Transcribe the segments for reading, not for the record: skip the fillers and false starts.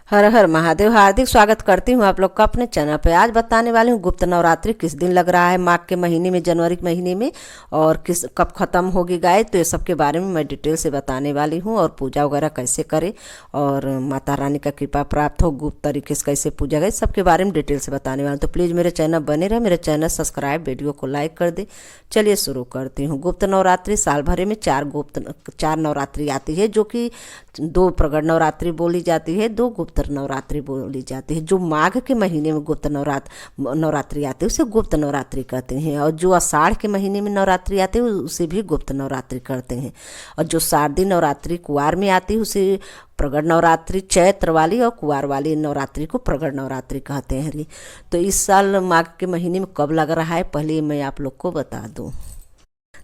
हर हर महादेव। हार्दिक स्वागत करती हूँ आप लोग का अपने चैनल पे। आज बताने वाली हूँ गुप्त नवरात्रि किस दिन लग रहा है, माघ के महीने में, जनवरी के महीने में, और किस कब ख़त्म होगी गाय। तो ये सब के बारे में मैं डिटेल से बताने वाली हूँ, और पूजा वगैरह कैसे करें और माता रानी का कृपा प्राप्त हो, गुप्त तरीके से कैसे पूजा गई, सबके बारे में डिटेल से बताने वाली हूँ। तो प्लीज़ मेरे चैनल बने रहे, मेरे चैनल सब्सक्राइब, वीडियो को लाइक कर दे। चलिए शुरू करती हूँ। गुप्त नवरात्रि साल भर में चार नवरात्रि आती है, जो कि दो प्रगट नवरात्रि बोली जाती है, दो गुप्त नवरात्रि बोली जाती है। जो माघ के महीने में गुप्त नवरात्रि आती है उसे गुप्त नवरात्रि कहते हैं, और जो आषाढ़ के महीने में नवरात्रि आती है उसे भी गुप्त नवरात्रि कहते हैं। और जो शारदीय नवरात्रि कुंवार में आती है उसे प्रगट नवरात्रि, चैत्र वाली और कुंवार वाली नवरात्रि को प्रगट नवरात्रि कहते हैं। तो इस साल माघ के महीने में कब लग रहा है, पहले मैं आप लोग को बता दूं।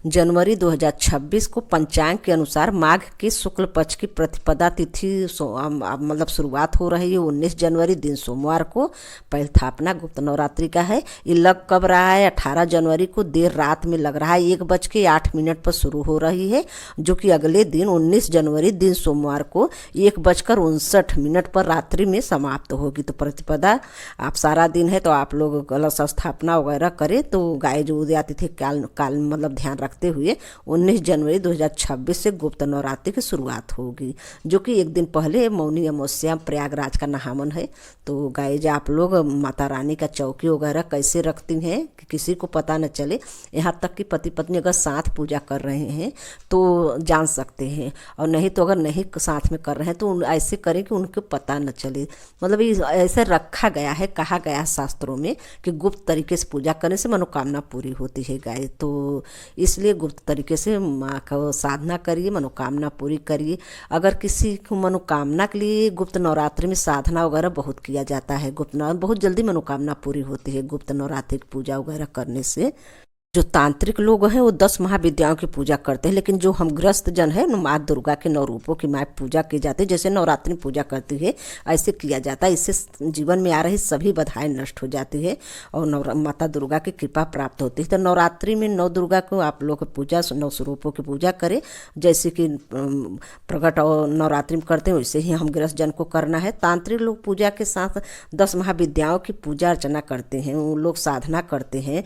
जनवरी 2026 को पंचांग के अनुसार माघ के शुक्ल पक्ष की प्रतिपदा तिथि मतलब शुरुआत हो रही है 19 जनवरी दिन सोमवार को। पहल स्थापना गुप्त नवरात्रि का है। ये लग कब रहा है, 18 जनवरी को देर रात में लग रहा है, 1:08 पर शुरू हो रही है, जो कि अगले दिन 19 जनवरी दिन सोमवार को 1:59 पर रात्रि में समाप्त होगी। तो प्रतिपदा आप सारा दिन है तो आप लोग कलश स्थापना वगैरह करें। तो गाय जो उदय आती थी काल मतलब ध्यान रखते हुए 19 जनवरी 2026 से गुप्त नवरात्रि की शुरुआत होगी, जो कि एक दिन पहले मौनी अमावस्या प्रयागराज का नहामन है। तो गाइज आप लोग माता रानी का चौकी वगैरह कैसे रखती हैं कि किसी को पता न चले, यहाँ तक कि पति पत्नी अगर साथ पूजा कर रहे हैं तो जान सकते हैं, और नहीं तो अगर नहीं साथ में कर रहे हैं तो ऐसे करें कि उनको पता न चले। मतलब ये ऐसे रखा गया है, कहा गया है शास्त्रों में कि गुप्त तरीके से पूजा करने से मनोकामना पूरी होती है गाय। तो इसलिए गुप्त तरीके से माँ का साधना करिए, मनोकामना पूरी करिए। अगर किसी को मनोकामना के लिए गुप्त नवरात्रि में साधना वगैरह बहुत किया जाता है, गुप्त नवरात्रि बहुत जल्दी मनोकामना पूरी होती है गुप्त नवरात्रि की पूजा वगैरह करने से। जो तांत्रिक लोग हैं वो 10 महाविद्याओं की पूजा करते हैं, लेकिन जो हम गृहस्थ जन है माँ दुर्गा के 9 रूपों की माँ पूजा की जाती है, जैसे नवरात्रि में पूजा करती है ऐसे किया जाता है। इससे जीवन में आ रही सभी बाधाएं नष्ट हो जाती है और माता दुर्गा की कृपा प्राप्त होती है। तो नवरात्रि में 9 दुर्गा को आप लोग पूजा 9 स्वरूपों की पूजा करें, जैसे कि प्रगट और नवरात्रि में करते हैं वैसे ही हम गृहस्थ जन को करना है। तांत्रिक लोग पूजा के साथ 10 महाविद्याओं की पूजा अर्चना करते हैं, वो लोग साधना करते हैं।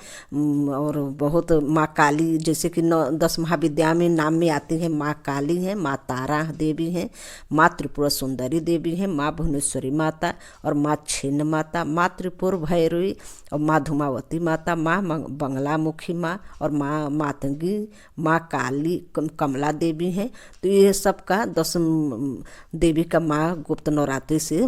और बहुत माँ काली, जैसे कि 10 महाविद्या में नाम में आती है, माँ काली हैं, माँ तारा देवी हैं, माँ त्रिपुरा सुंदरी देवी हैं, माँ भुवनेश्वरी माता और माँ छिन्न माता, माँ त्रिपुर भैरवी और माँ धूमावती माता, माँ बंगलामुखी माँ और माँ मातंगी, माँ काली कमला देवी हैं। तो ये सब का 10 देवी का माँ गुप्त नवरात्रि से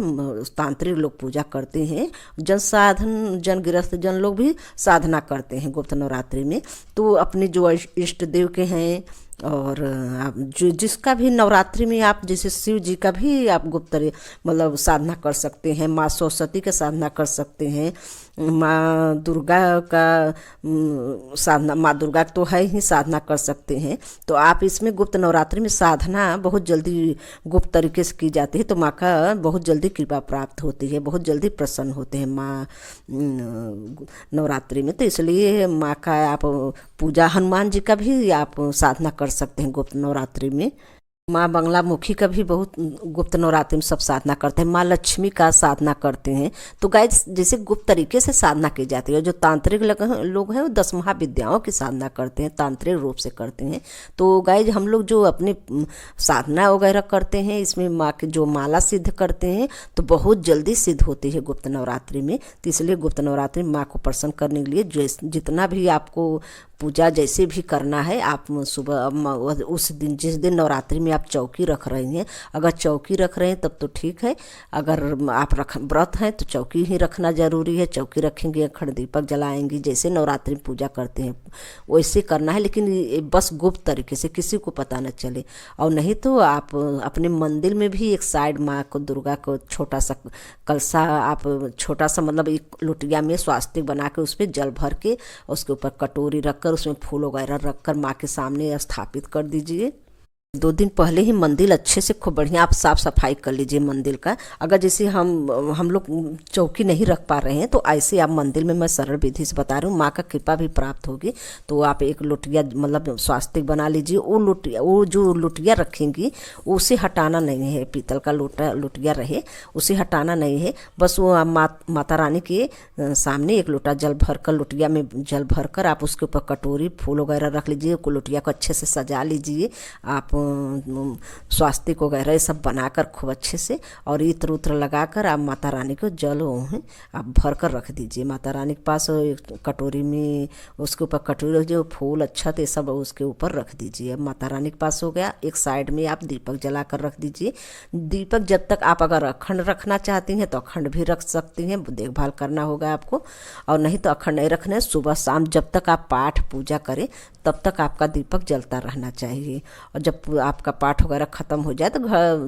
तांत्रिक लोग पूजा करते हैं। जन गृहस्थ जन लोग भी साधना करते हैं गुप्त नवरात्रि में। तो अपने जो इष्ट देव के हैं और आप जो जिसका भी नवरात्रि में आप, जैसे शिव जी का भी आप गुप्त मतलब साधना कर सकते हैं, माँ सरस्वती का साधना कर सकते हैं, माँ दुर्गा का साधना, माँ दुर्गा तो है ही साधना कर सकते हैं। तो आप इसमें गुप्त नवरात्रि में साधना बहुत जल्दी गुप्त तरीके से की जाती है, तो माँ का बहुत जल्दी कृपा प्राप्त होती है, बहुत जल्दी प्रसन्न होते हैं माँ नवरात्रि में। तो इसलिए माँ का आप पूजा, हनुमान जी का भी आप साधना कर सकते हैं गुप्त नवरात्रि में। माँ बंगलामुखी का भी बहुत गुप्त नवरात्रि में सब साधना करते हैं। माँ लक्ष्मी का साधना करते हैं। तो गाइस जैसे गुप्त तरीके से साधना की जाती है। जो तांत्रिक लोग हैं वो 10 महाविद्याओं की साधना करते हैं, तांत्रिक रूप से करते हैं। तो गाइस हम लोग जो अपनी साधना वगैरह करते हैं, इसमें माँ की जो माला सिद्ध करते हैं तो बहुत जल्दी सिद्ध होती है गुप्त नवरात्रि में। तो इसलिए गुप्त नवरात्रि में माँ को प्रसन्न करने के लिए जितना भी आपको पूजा जैसे भी करना है, आप सुबह उस दिन जिस दिन नवरात्रि में आप चौकी रख रहे हैं, अगर चौकी रख रहे हैं तब तो ठीक है, अगर आप व्रत हैं तो चौकी ही रखना जरूरी है। चौकी रखेंगे, अखंड दीपक जलाएंगी, जैसे नवरात्रि में पूजा करते हैं वैसे करना है, लेकिन बस गुप्त तरीके से, किसी को पता न चले। और नहीं तो आप अपने मंदिर में भी एक साइड माँ को दुर्गा को छोटा सा कलसा, आप छोटा सा मतलब एक लोटिया में स्वास्तिक बना के उस पर जल भर के उसके ऊपर कटोरी रख उसमें फूल वगैरह रखकर माँ के सामने स्थापित कर दीजिए। 2 दिन पहले ही मंदिर अच्छे से खूब बढ़िया आप साफ सफाई कर लीजिए मंदिर का। अगर जैसे हम लोग चौकी नहीं रख पा रहे हैं तो ऐसे आप मंदिर में, मैं सरल विधि से बता रही हूँ, माँ का कृपा भी प्राप्त होगी। तो आप एक लोटिया मतलब स्वास्तिक बना लीजिए। वो जो लोटिया रखेंगी उसे हटाना नहीं है, पीतल का लोटिया रहे उसे हटाना नहीं है। बस वो माता रानी के सामने एक लोटा जल भरकर, लोटिया में जल भरकर आप उसके ऊपर कटोरी फूल वगैरह रख लीजिए। लोटिया को अच्छे से सजा लीजिए। आप स्वास्तिक वगैरह ये सब बनाकर खूब अच्छे से और इत्र उत्र लगाकर आप माता रानी को जल आप भर कर रख दीजिए। माता रानी के पास कटोरी में, उसके ऊपर कटोरी जो फूल अक्षत ये सब उसके ऊपर रख दीजिए। अब माता रानी के पास हो गया। एक साइड में आप दीपक जला कर रख दीजिए। दीपक जब तक आप अगर अखंड रखना चाहती हैं तो अखंड भी रख सकती हैं, देखभाल करना होगा आपको। और नहीं तो अखंड नहीं रखना है, सुबह शाम जब तक आप पाठ पूजा करें तब तक आपका दीपक जलता रहना चाहिए। और जब आपका पाठ वगैरह ख़त्म हो जाए तो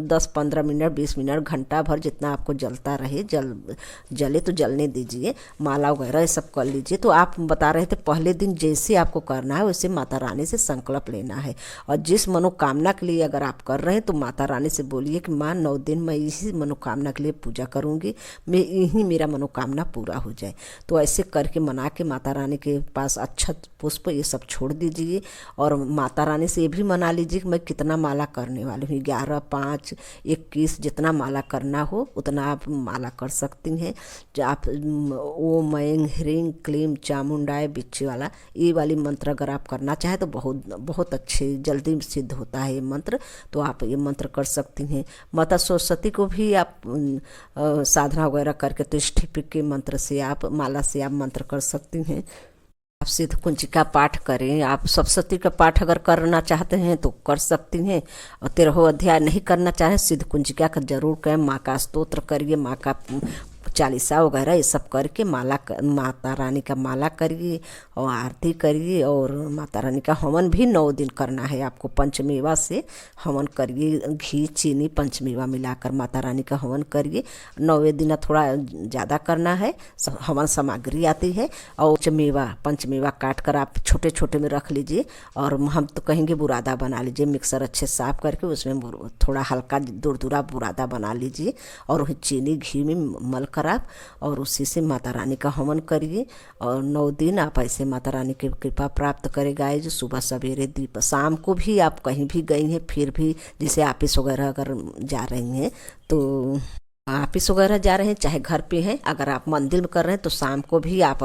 10-15 मिनट 20 मिनट घंटा भर जितना आपको जलता रहे, जले तो जलने दीजिए। माला वगैरह ये सब कर लीजिए। तो आप बता रहे थे पहले दिन जैसे आपको करना है वैसे माता रानी से संकल्प लेना है। और जिस मनोकामना के लिए अगर आप कर रहे हैं तो माता रानी से बोलिए कि माँ 9 दिन मैं इसी मनोकामना के लिए पूजा करूँगी, मैं यही मेरा मनोकामना पूरा हो जाए। तो ऐसे करके मना के माता रानी के पास अक्षत पुष्प ये सब छोड़ दीजिए। और माता रानी से ये भी मना लीजिए कि मैं कितना माला करने वाली हूँ, 11, 5, 21 जितना माला करना हो उतना आप माला कर सकती हैं। जो आप ओम ऐं ह्रीं क्लीं चामुंडाय बिच्ची वाला ये वाली मंत्र अगर आप करना चाहें तो बहुत बहुत अच्छे जल्दी सिद्ध होता है ये मंत्र। तो आप ये मंत्र कर सकती हैं। माता सरस्वती को भी आप साधना वगैरह करके तो इष्टिपिक के मंत्र से आप, माला से आप मंत्र कर सकती हैं। आप सिद्ध कुंजिका पाठ करें। आप सप्तशती का पाठ अगर करना चाहते हैं तो कर सकती हैं। और 13वां अध्याय नहीं करना चाहें सिद्ध कुंजिका का जरूर करें। माँ का स्तोत्र करिए, माँ का चालीसा वगैरह ये सब करके माता रानी का माला करिए और आरती करिए। और माता रानी का हवन भी 9 दिन करना है आपको। पंचमेवा से हवन करिए, घी चीनी पंचमेवा मिलाकर माता रानी का हवन करिए। 9वें दिन थोड़ा ज़्यादा करना है, हवन सामग्री आती है। और पंचमेवा काट कर आप छोटे छोटे में रख लीजिए। और हम तो कहेंगे बुरादा बना लीजिए, मिक्सर अच्छे साफ करके उसमें थोड़ा हल्का दुरदुरा बुरादा बना लीजिए और चीनी घी में मल कर आप और उसी से माता रानी का हवन करिए। और 9 दिन आप ऐसे माता रानी की कृपा प्राप्त करेगा। जो सुबह सवेरे दीप, शाम को भी आप कहीं भी गई हैं फिर भी, जैसे ऑफिस वगैरह अगर जा रही हैं तो ऑफिस वगैरह जा रहे हैं चाहे घर पे हैं, अगर आप मंदिर में कर रहे हैं तो शाम को भी आप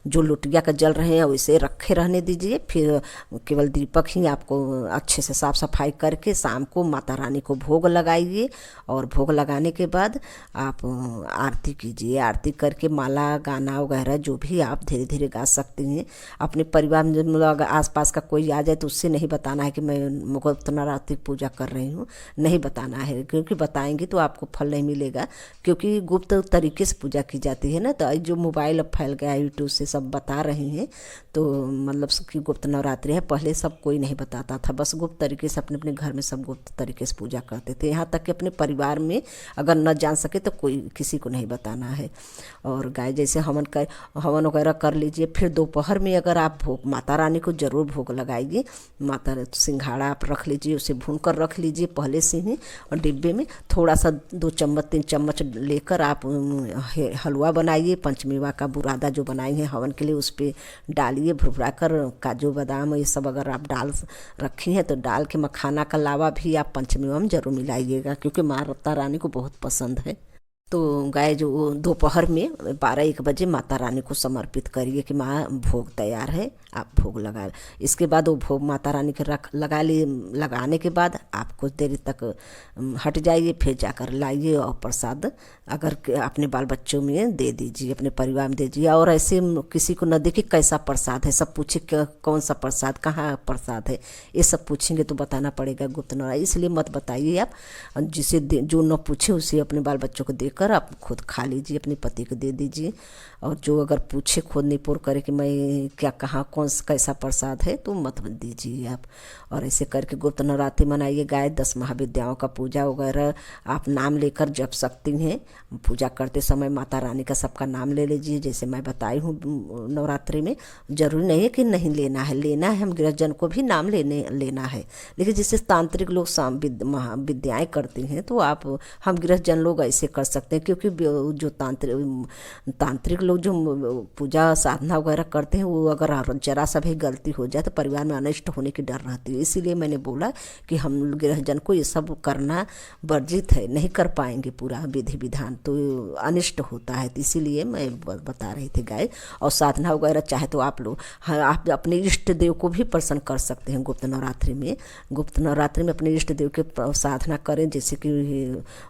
जो लोटिया का जल रहे हैं वैसे रखे रहने दीजिए। फिर केवल दीपक ही आपको अच्छे से साफ सफाई करके शाम को माता रानी को भोग लगाइए। और भोग लगाने के बाद आप आरती कीजिए। आरती करके माला गाना वगैरह जो भी आप धीरे धीरे गा सकती हैं। अपने परिवार में मतलब आसपास का कोई आ जाए तो उससे नहीं बताना है कि मैं मुगल नवरात्रि पूजा कर रही हूँ, नहीं बताना है, क्योंकि बताएंगे तो आपको फल नहीं मिलेगा। क्योंकि गुप्त तरीके से पूजा की जाती है ना। तो जो मोबाइल अब फैल गया यूट्यूब से सब बता रहे हैं तो मतलब कि गुप्त नवरात्रि है। पहले सब कोई नहीं बताता था, बस गुप्त तरीके से अपने अपने घर में सब गुप्त तरीके से पूजा करते थे। यहाँ तक कि अपने परिवार में अगर न जान सके तो कोई किसी को नहीं बताना है। और गाय जैसे हवन वगैरह कर लीजिए। फिर दोपहर में अगर आप भोग माता रानी को जरूर भोग लगाइए। माता सिंघाड़ा आप रख लीजिए, उसे भून कर रख लीजिए पहले से ही। और डिब्बे में थोड़ा सा 2 चम्मच 3 चम्मच लेकर आप हलवा बनाइए। पंचमेवा का बुरादा जो बनाई है हवन के लिए उस पर डालिए, भुरभुरा कर काजू बादाम ये सब अगर आप डाल रखी हैं तो डाल के मखाना का लावा भी आप पंचमेवा में जरूर मिलाइएगा, क्योंकि माता रानी को बहुत पसंद है। तो गाय जो दोपहर में 12-1 बजे माता रानी को समर्पित करिए कि माँ भोग तैयार है, आप भोग लगा। इसके बाद वो भोग माता रानी के लगाने के बाद आप कुछ देर तक हट जाइए, फिर जाकर लाइए और प्रसाद अगर अपने बाल बच्चों में दे दीजिए, अपने परिवार में दे दीजिए। और ऐसे किसी को न देखिए कैसा प्रसाद है, सब पूछे कौन सा प्रसाद, कहाँ प्रसाद है, ये सब पूछेंगे तो बताना पड़ेगा गुप्त नवरात्रि। इसलिए मत बताइए आप, जिसे जो न पूछे उसे अपने बाल बच्चों को देकर कर आप खुद खा लीजिए, अपने पति को दे दीजिए। और जो अगर पूछे खुद निपुर करे कि मैं क्या कहाँ कौन कैसा प्रसाद है तो मत दीजिए आप। और ऐसे करके गुप्त नवरात्रि मनाइए गाय। 10 महाविद्याओं का पूजा वगैरह आप नाम लेकर जप सकती हैं। पूजा करते समय माता रानी का सबका नाम ले लीजिए, जैसे मैं बताई हूँ। नवरात्रि में जरूरी नहीं है कि नहीं लेना है, लेना है, हम गृहजन को भी नाम लेना है। लेकिन जिससे तांत्रिक लोग विद्याएँ करती हैं तो आप हम गृहजन लोग ऐसे कर सकते हैं, क्योंकि जो तांत्रिक लोग जो पूजा साधना वगैरह करते हैं वो अगर जरा सा भी गलती हो जाए तो परिवार में अनिष्ट होने की डर रहती है। इसीलिए मैंने बोला कि हम गृहजन को ये सब करना वर्जित है, नहीं कर पाएंगे पूरा विधि विधान तो अनिष्ट होता है। तो इसीलिए मैं बता रही थी गाय। और साधना वगैरह चाहे तो आप लोग आप अपने इष्ट देव को भी प्रसन्न कर सकते हैं गुप्त नवरात्रि में। गुप्त नवरात्रि में अपने इष्ट देव के साधना करें, जैसे कि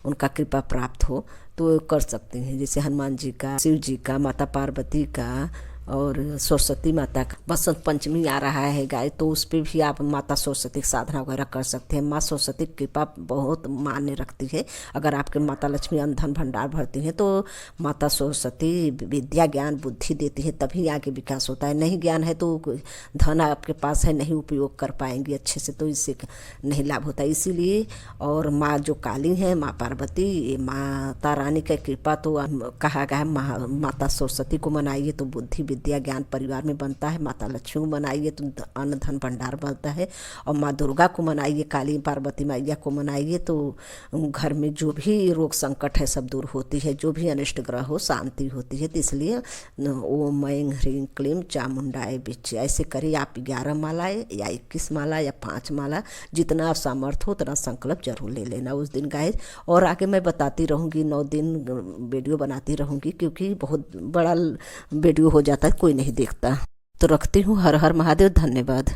उनका कृपा प्राप्त हो तो कर सकते हैं। जैसे हनुमान जी का, शिव जी का, माता पार्वती का और सरस्वती माता का। बसंत पंचमी आ रहा है गाय, तो उस पर भी आप माता सरस्वती की साधना वगैरह कर सकते हैं। माँ सरस्वती की कृपा बहुत मान्य रखती है। अगर आपके माता लक्ष्मी धन भंडार भरती हैं तो माता सरस्वती विद्या ज्ञान बुद्धि देती है, तभी आगे विकास होता है। नहीं ज्ञान है तो धन आपके पास है, नहीं उपयोग कर पाएंगे अच्छे से, तो इससे नहीं लाभ होता। इसीलिए और माँ जो काली हैं, माँ पार्वती, माता रानी की कृपा तो कहा गया है माता सरस्वती को मनाइए तो बुद्धि विद्या ज्ञान परिवार में बनता है। माता लक्ष्मी को मनाइए तो अन्न धन भंडार बनता है। और माँ दुर्गा को मनाइए, काली पार्वती मैया को मनाइए तो घर में जो भी रोग संकट है सब दूर होती है, जो भी अनिष्ट ग्रह हो शांति होती है। तो इसलिए ओम ऐं ह्रीं क्लीं चामुंडाय विच्चे ऐसे करिए आप। 11 मालाएँ या 21 माला या 5 माला, जितना आप सामर्थ्य हो उतना संकल्प जरूर ले लेना उस दिन गाइस। और आगे मैं बताती रहूँगी, 9 दिन वीडियो बनाती रहूँगी, क्योंकि बहुत बड़ा वीडियो हो जाता है, कोई नहीं देखता। तो रखती हूँ। हर हर महादेव, धन्यवाद।